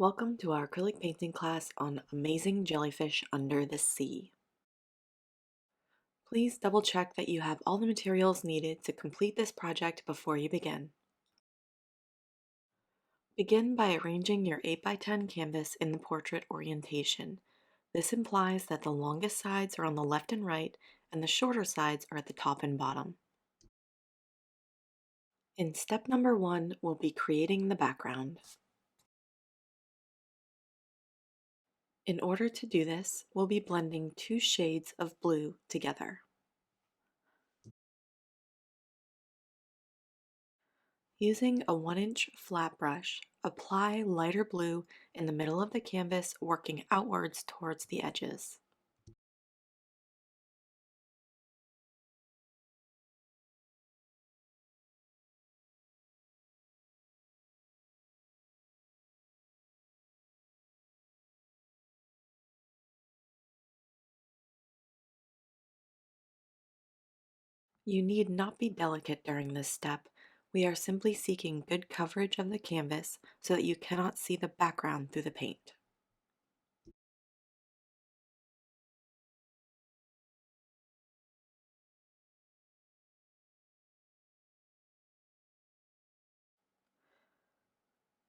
Welcome to our acrylic painting class on amazing jellyfish under the sea. Please double check that you have all the materials needed to complete this project before you begin. Begin by arranging your 8 by 10 canvas in the portrait orientation. This implies that the longest sides are on the left and right, and the shorter sides are at the top and bottom. In step number 1, we'll be creating the background. In order to do this, we'll be blending 2 shades of blue together. Using a 1-inch flat brush, apply lighter blue in the middle of the canvas, working outwards towards the edges. You need not be delicate during this step. We are simply seeking good coverage of the canvas so that you cannot see the background through the paint.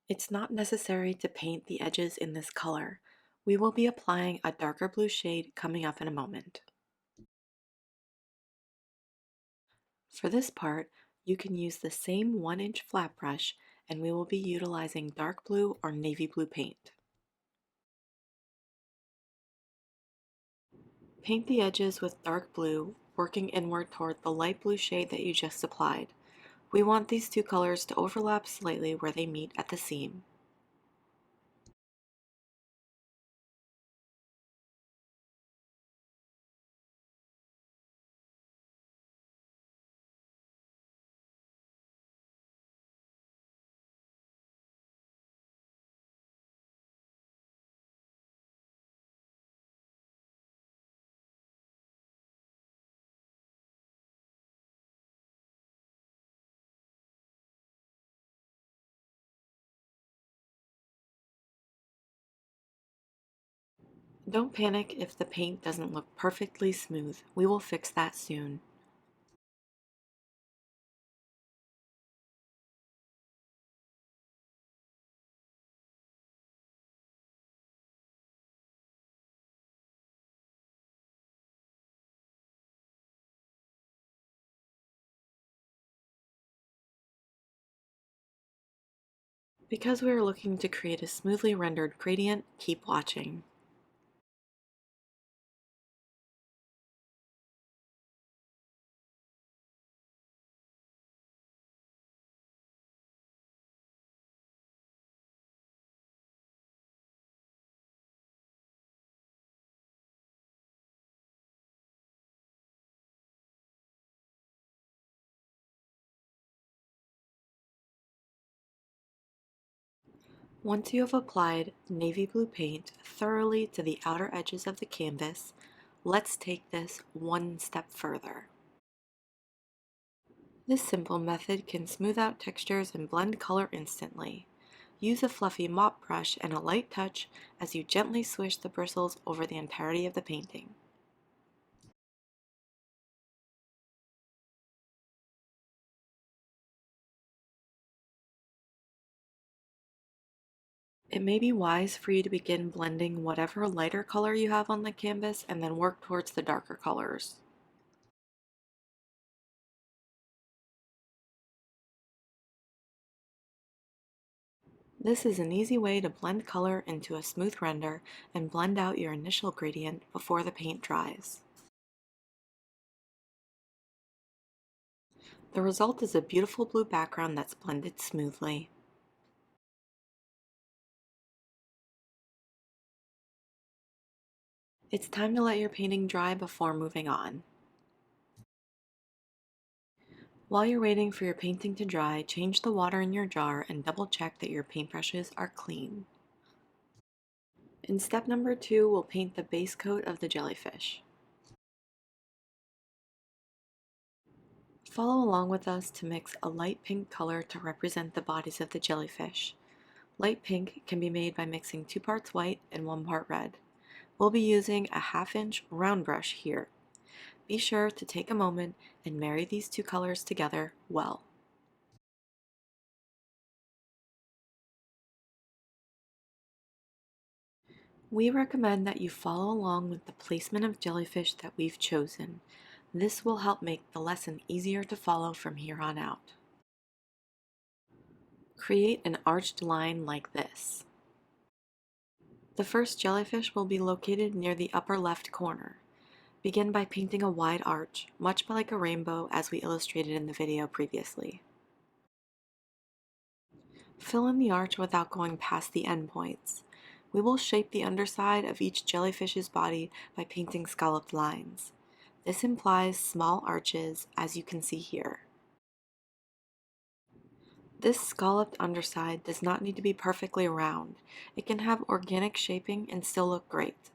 It's not necessary to paint the edges in this color. We will be applying a darker blue shade coming up in a moment. For this part, you can use the same 1-inch flat brush, and we will be utilizing dark blue or navy blue paint. Paint the edges with dark blue, working inward toward the light blue shade that you just applied. We want these two colors to overlap slightly where they meet at the seam. Don't panic if the paint doesn't look perfectly smooth. We will fix that soon. Because we are looking to create a smoothly rendered gradient, keep watching. Once you have applied navy blue paint thoroughly to the outer edges of the canvas, let's take this one step further. This simple method can smooth out textures and blend color instantly. Use a fluffy mop brush and a light touch as you gently swish the bristles over the entirety of the painting. It may be wise for you to begin blending whatever lighter color you have on the canvas and then work towards the darker colors. This is an easy way to blend color into a smooth render and blend out your initial gradient before the paint dries. The result is a beautiful blue background that's blended smoothly. It's time to let your painting dry before moving on. While you're waiting for your painting to dry, change the water in your jar and double check that your paintbrushes are clean. In step number 2, we'll paint the base coat of the jellyfish. Follow along with us to mix a light pink color to represent the bodies of the jellyfish. Light pink can be made by mixing 2 parts white and 1 part red. We'll be using a 1/2 inch round brush here. Be sure to take a moment and marry these two colors together well. We recommend that you follow along with the placement of jellyfish that we've chosen. This will help make the lesson easier to follow from here on out. Create an arched line like this. The first jellyfish will be located near the upper left corner. Begin by painting a wide arch, much like a rainbow as we illustrated in the video previously. Fill in the arch without going past the endpoints. We will shape the underside of each jellyfish's body by painting scalloped lines. This implies small arches, as you can see here. This scalloped underside does not need to be perfectly round. It can have organic shaping and still look great.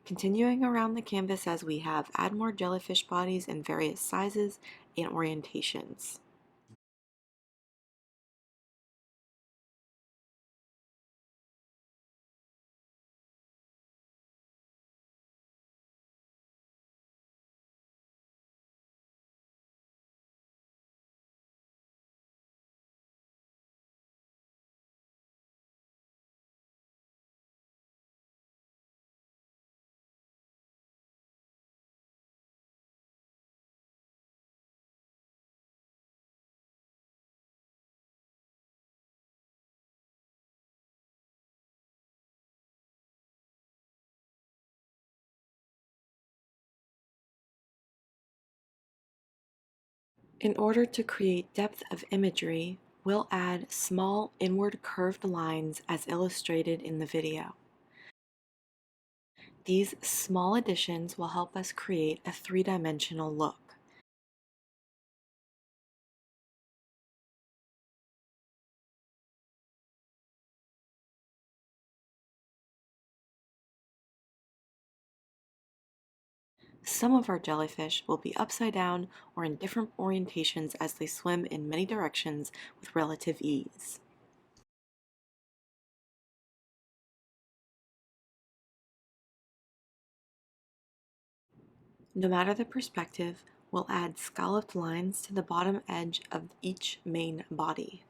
Continuing around the canvas as we have, add more jellyfish bodies in various sizes and orientations. In order to create depth of imagery, we'll add small inward curved lines as illustrated in the video. These small additions will help us create a three-dimensional look. Some of our jellyfish will be upside down or in different orientations as they swim in many directions with relative ease. No matter the perspective, we'll add scalloped lines to the bottom edge of each main body.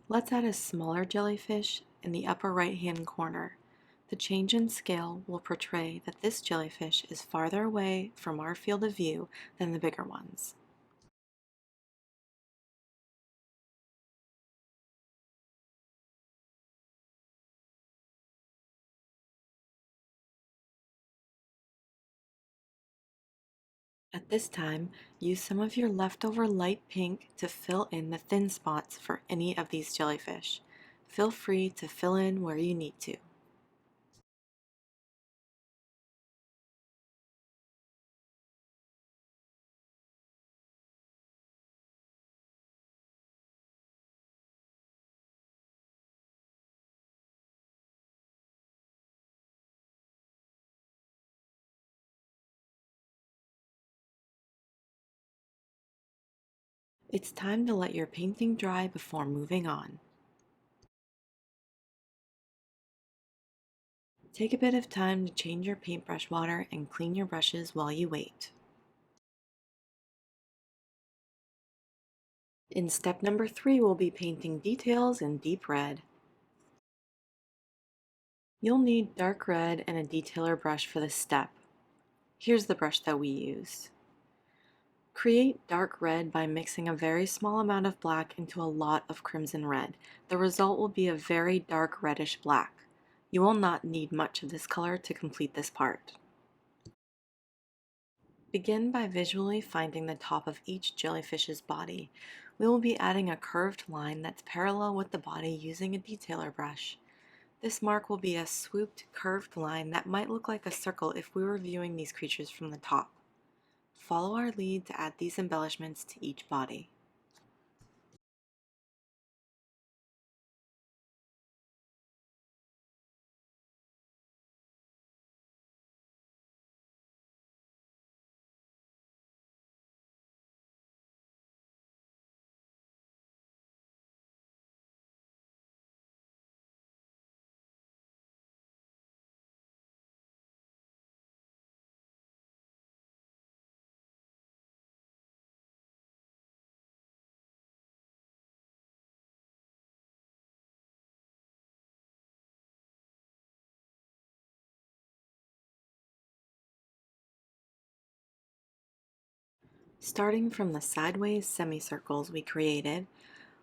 Let's add a smaller jellyfish in the upper right-hand corner. The change in scale will portray that this jellyfish is farther away from our field of view than the bigger ones. At this time, use some of your leftover light pink to fill in the thin spots for any of these jellyfish. Feel free to fill in where you need to. It's time to let your painting dry before moving on. Take a bit of time to change your paintbrush water and clean your brushes while you wait. In step number 3, we'll be painting details in deep red. You'll need dark red and a detailer brush for this step. Here's the brush that we use. Create dark red by mixing a very small amount of black into a lot of crimson red. The result will be a very dark reddish black. You will not need much of this color to complete this part. Begin by visually finding the top of each jellyfish's body. We will be adding a curved line that's parallel with the body using a detailer brush. This mark will be a swooped, curved line that might look like a circle if we were viewing these creatures from the top. Follow our lead to add these embellishments to each body. Starting from the sideways semicircles we created,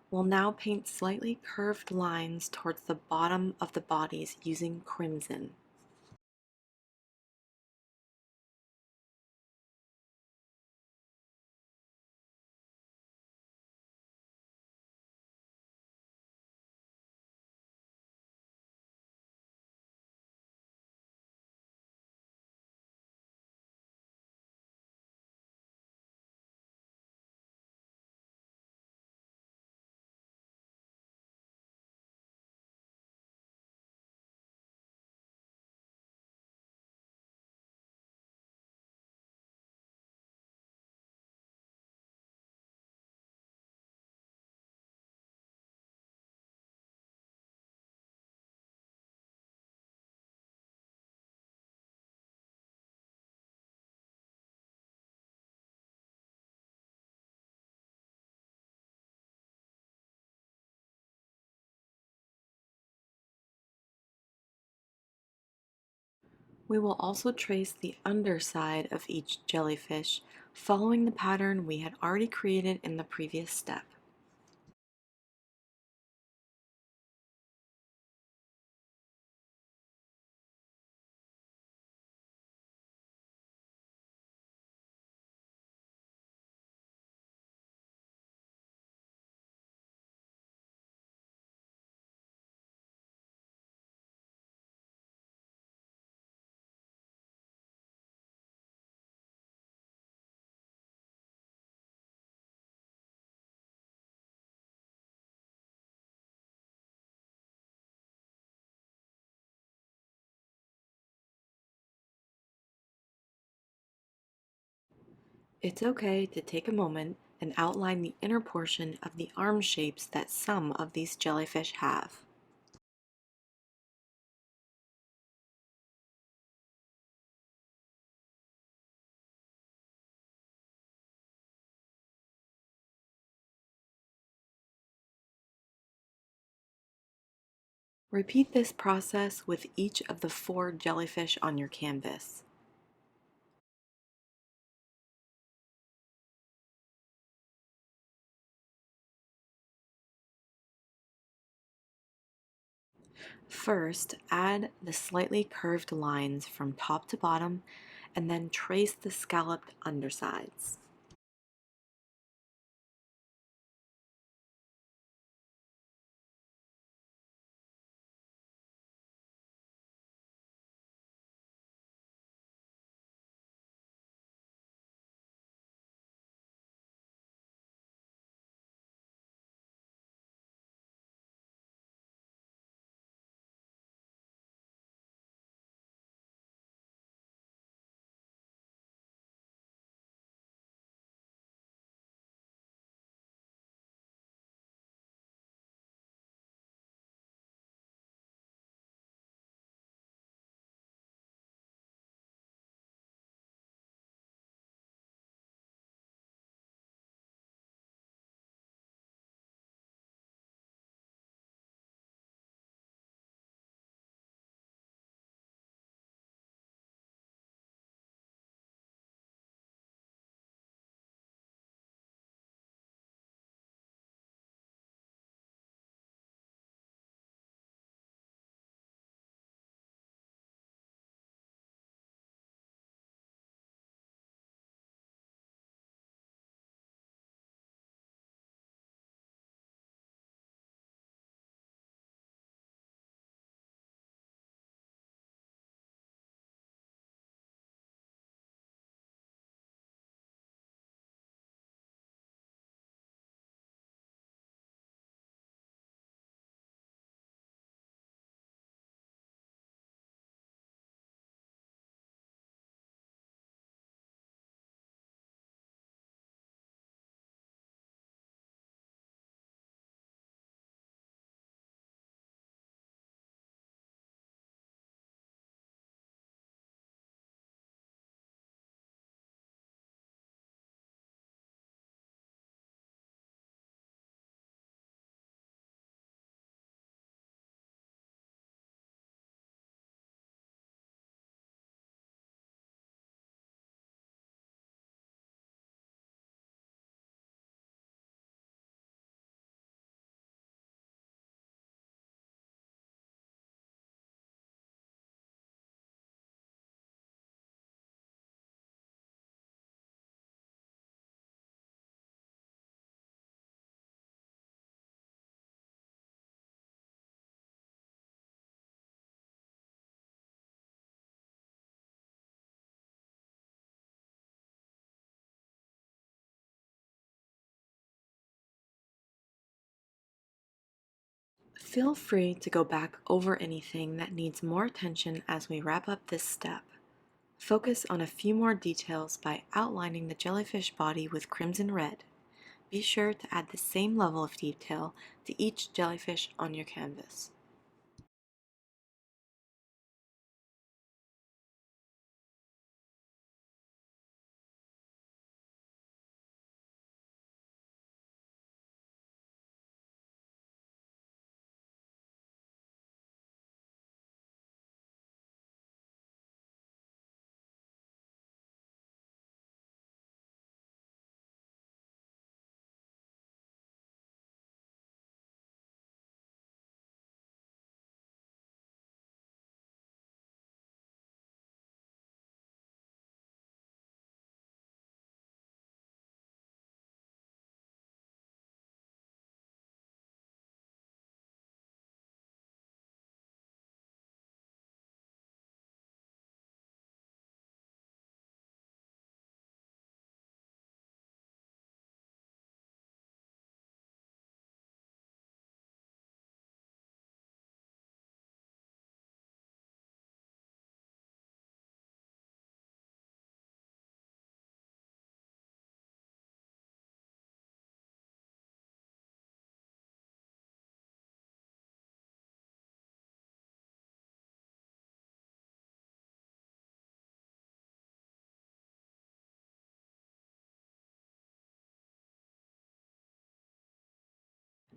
we'll now paint slightly curved lines towards the bottom of the bodies using crimson. We will also trace the underside of each jellyfish, following the pattern we had already created in the previous step. It's okay to take a moment and outline the inner portion of the arm shapes that some of these jellyfish have. Repeat this process with each of the 4 jellyfish on your canvas. First, add the slightly curved lines from top to bottom and then trace the scalloped undersides. Feel free to go back over anything that needs more attention as we wrap up this step. Focus on a few more details by outlining the jellyfish body with crimson red. Be sure to add the same level of detail to each jellyfish on your canvas.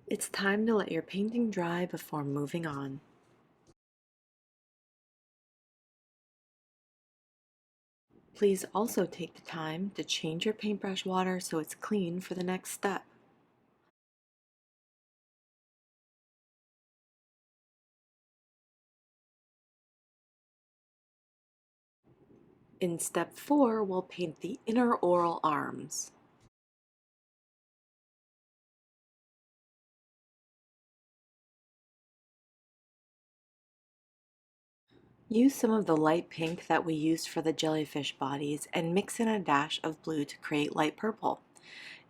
It's time to let your painting dry before moving on. Please also take the time to change your paintbrush water so it's clean for the next step. In step 4, we'll paint the inner oral arms. Use some of the light pink that we used for the jellyfish bodies and mix in a dash of blue to create light purple.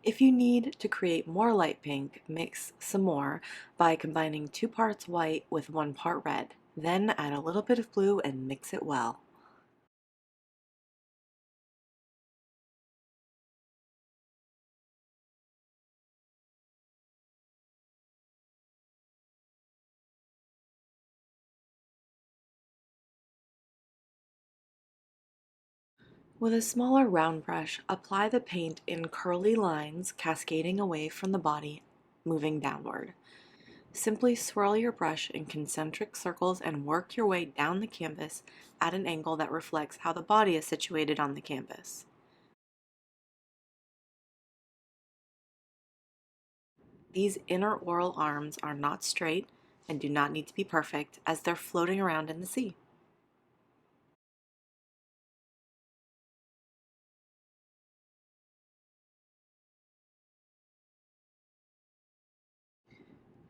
If you need to create more light pink, mix some more by combining 2 parts white with 1 part red. Then add a little bit of blue and mix it well. With a smaller round brush, apply the paint in curly lines cascading away from the body, moving downward. Simply swirl your brush in concentric circles and work your way down the canvas at an angle that reflects how the body is situated on the canvas. These inner oral arms are not straight and do not need to be perfect as they're floating around in the sea.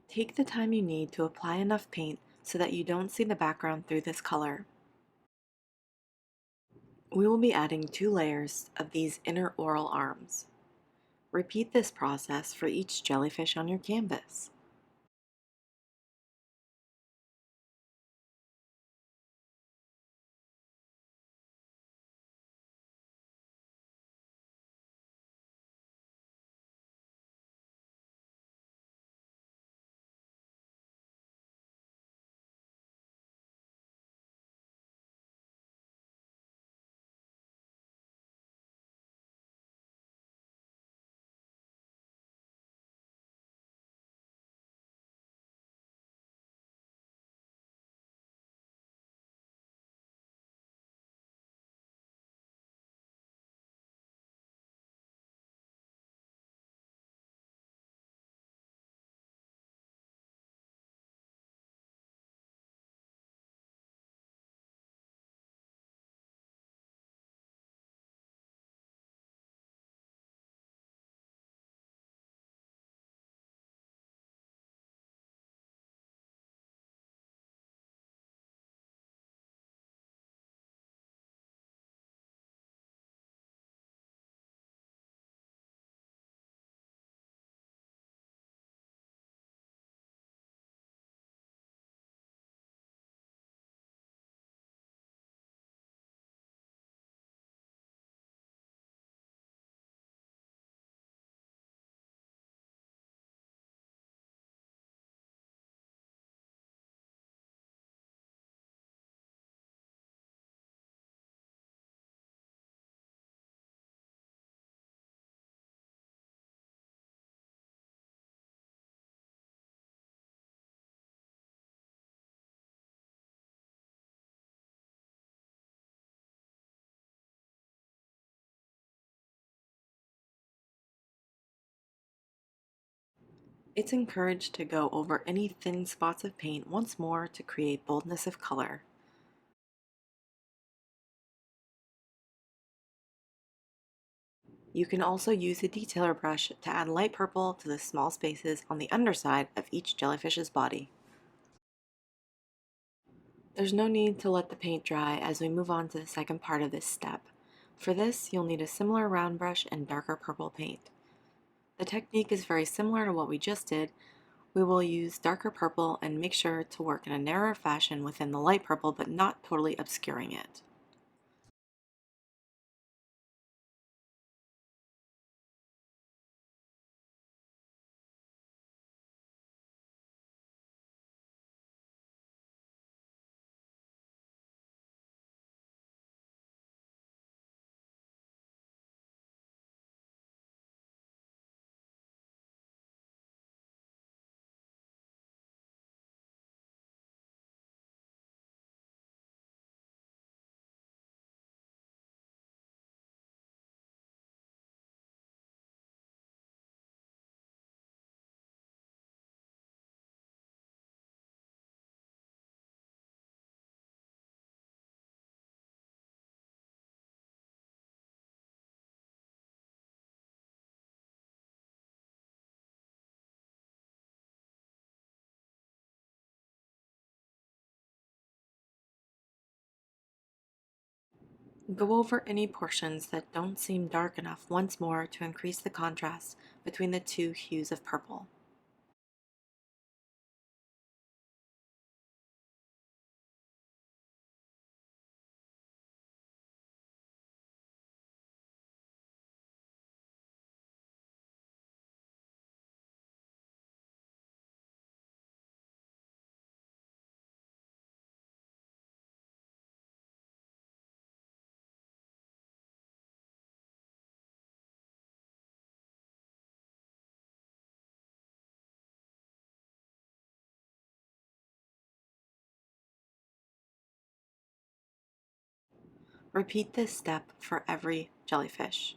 Take the time you need to apply enough paint so that you don't see the background through this color. We will be adding 2 layers of these inner oral arms. Repeat this process for each jellyfish on your canvas. It's encouraged to go over any thin spots of paint once more to create boldness of color. You can also use a detailer brush to add light purple to the small spaces on the underside of each jellyfish's body. There's no need to let the paint dry as we move on to the second part of this step. For this, you'll need a similar round brush and darker purple paint. The technique is very similar to what we just did. We will use darker purple and make sure to work in a narrower fashion within the light purple but not totally obscuring it. Go over any portions that don't seem dark enough once more to increase the contrast between the two hues of purple. Repeat this step for every jellyfish.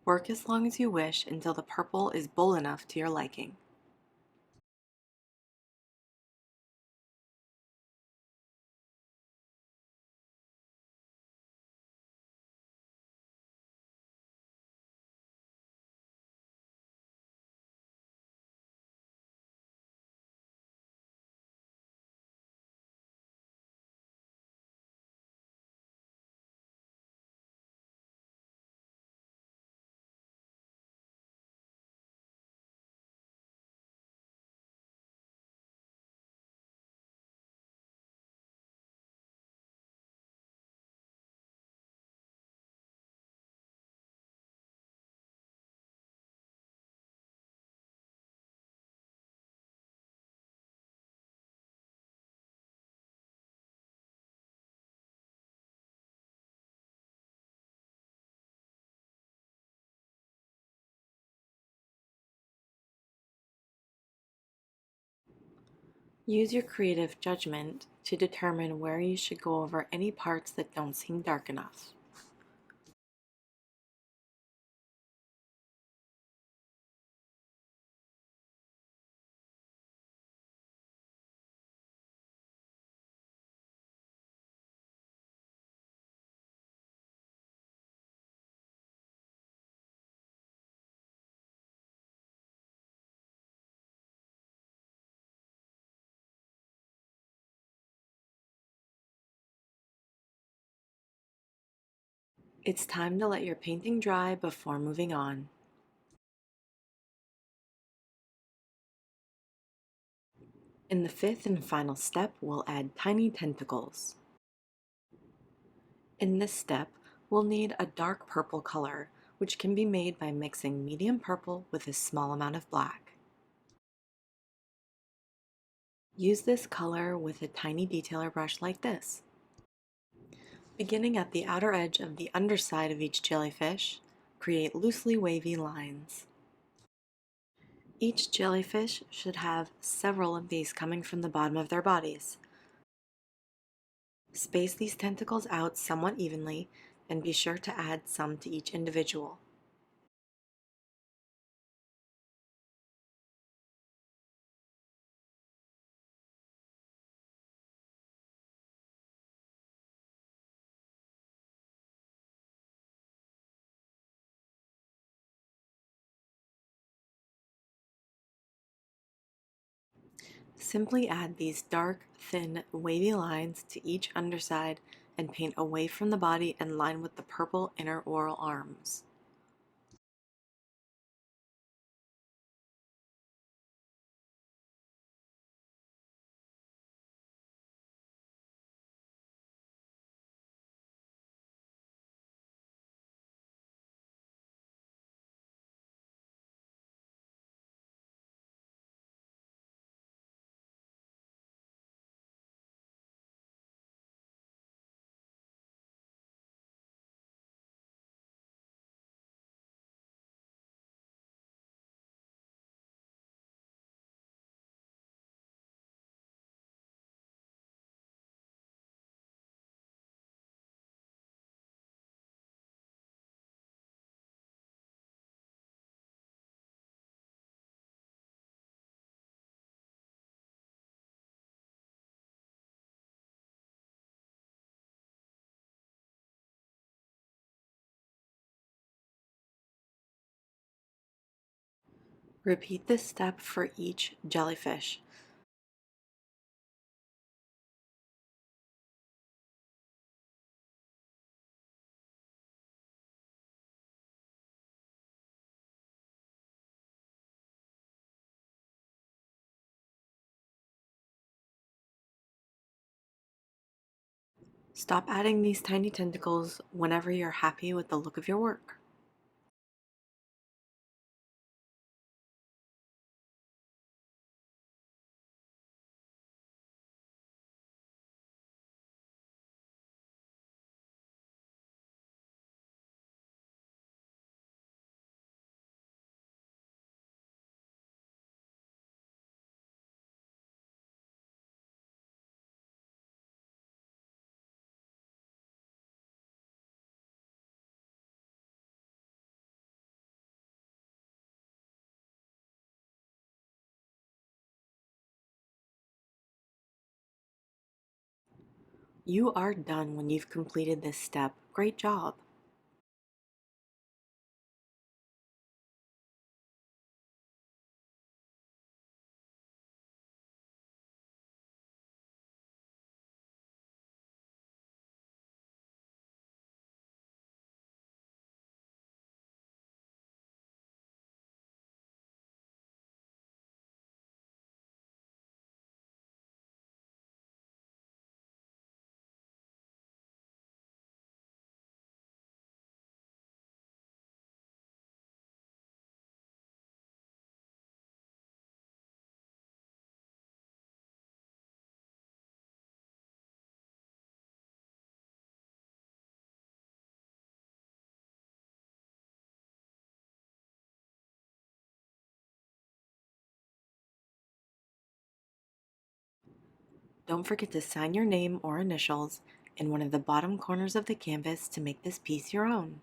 Work as long as you wish until the purple is bold enough to your liking. Use your creative judgment to determine where you should go over any parts that don't seem dark enough. It's time to let your painting dry before moving on. In the fifth and final step, we'll add tiny tentacles. In this step, we'll need a dark purple color, which can be made by mixing medium purple with a small amount of black. Use this color with a tiny detailer brush like this. Beginning at the outer edge of the underside of each jellyfish, create loosely wavy lines. Each jellyfish should have several of these coming from the bottom of their bodies. Space these tentacles out somewhat evenly and be sure to add some to each individual. Simply add these dark, thin, wavy lines to each underside and paint away from the body and line with the purple inner oral arms. Repeat this step for each jellyfish. Stop adding these tiny tentacles whenever you're happy with the look of your work. You are done when you've completed this step. Great job! Don't forget to sign your name or initials in one of the bottom corners of the canvas to make this piece your own.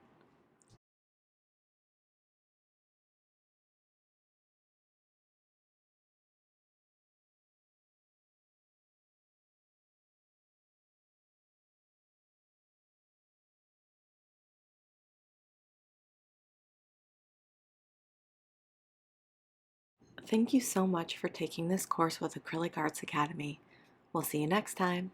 Thank you so much for taking this course with Acrylic Arts Academy. We'll see you next time.